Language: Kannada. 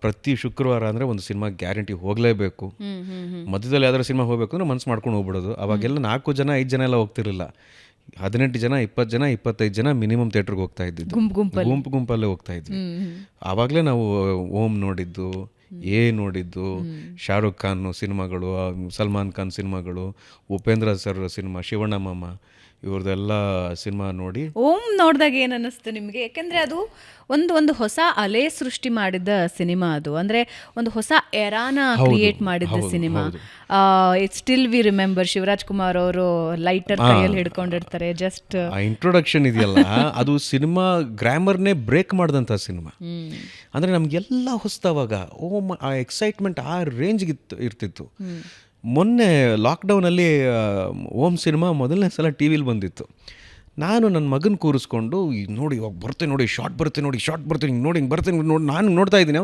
ಪ್ರತಿ ಶುಕ್ರವಾರ ಅಂದರೆ ಒಂದು ಸಿನಿಮಾ ಗ್ಯಾರಂಟಿ ಹೋಗಲೇಬೇಕು. ಮಧ್ಯದಲ್ಲಿ ಯಾವ್ದಾದ್ರು ಸಿನಿಮಾ ಹೋಗಬೇಕು ಅಂದರೆ ಮನಸ್ಸು ಮಾಡ್ಕೊಂಡು ಹೋಗ್ಬಿಡೋದು. ಅವಾಗೆಲ್ಲ 4 ಜನ 5 ಜನ ಎಲ್ಲ ಹೋಗ್ತಿರಲಿಲ್ಲ. 18 ಜನ 20 ಜನ 25 ಜನ ಮಿನಿಮಮ್ ಥಿಯೇಟ್ರಿಗೆ ಹೋಗ್ತಾ ಇದ್ದಿದ್ದು, ಗುಂಪಲ್ಲೇ ಹೋಗ್ತಾ ಇದ್ವಿ. ಆವಾಗಲೇ ನಾವು ಓಂ ನೋಡಿದ್ದು, ನೋಡಿದ್ದು, ಶಾರುಖ್ ಖಾನ್ ಸಿನಿಮಾಗಳು, ಸಲ್ಮಾನ್ ಖಾನ್ ಸಿನಿಮಾಗಳು, ಉಪೇಂದ್ರ ಸರ್ ಸಿನಿಮಾ, ಶಿವಣ್ಣ ಮಾಮ ಇವ್ರದ್ದೆಲ್ಲ ಸಿನಿಮಾ ನೋಡಿ. ಓಂ ನೋಡಿದಾಗ ಏನು ಅನ್ನಿಸ್ತು ನಿಮಗೆ? ಯಾಕೆಂದರೆ ಅದು ಒಂದು ಹೊಸ ಅಲೆ ಸೃಷ್ಟಿ ಮಾಡಿದ ಸಿನಿಮಾ. ಅದು ಅಂದರೆ ಒಂದು ಹೊಸ ಎರಾನ ಕ್ರಿಯೇಟ್ ಮಾಡಿದ್ದ cinema. Still we remember Shivaraj Kumar ಅವರು ಲೈಟರ್ ಕೈಯಲ್ಲಿ ಹಿಡ್ಕೊಂಡಿರ್ತಾರೆ. ಜಸ್ಟ್ ಇಂಟ್ರೊಡಕ್ಷನ್ ಇದೆಯಲ್ಲ, ಅದು ಸಿನಿಮಾ ಗ್ರಾಮರ್ನೇ ಬ್ರೇಕ್ ಮಾಡಿದಂಥ ಸಿನಿಮಾ. ಅಂದರೆ ನಮಗೆಲ್ಲ ಹೊಸದವಾಗ ಆ ಎಕ್ಸೈಟ್ಮೆಂಟ್ ಆ ರೇಂಜ್ಗೆ ಇರ್ತಿತ್ತು. ಮೊನ್ನೆ ಲಾಕ್ಡೌನಲ್ಲಿ ಓಂ ಸಿನಿಮಾ ಮೊದಲನೇ ಸಲ ಟಿ ವಿಲಿ ಬಂದಿತ್ತು. ನಾನು ನನ್ನ ಮಗನ ಕೂರಿಸ್ಕೊಂಡು ನೋಡಿ ಇವಾಗ ಬರುತ್ತೆ ನೋಡಿ, ಶಾರ್ಟ್ ಬರುತ್ತೆ ನೋಡಿ, ಹಿಂಗೆ ನೋಡಿ, ಹಿಂಗೆ ಬರ್ತೀನಿ ನೋಡಿ, ನಾನು ನೋಡ್ತಾ ಇದ್ದೀನಿ.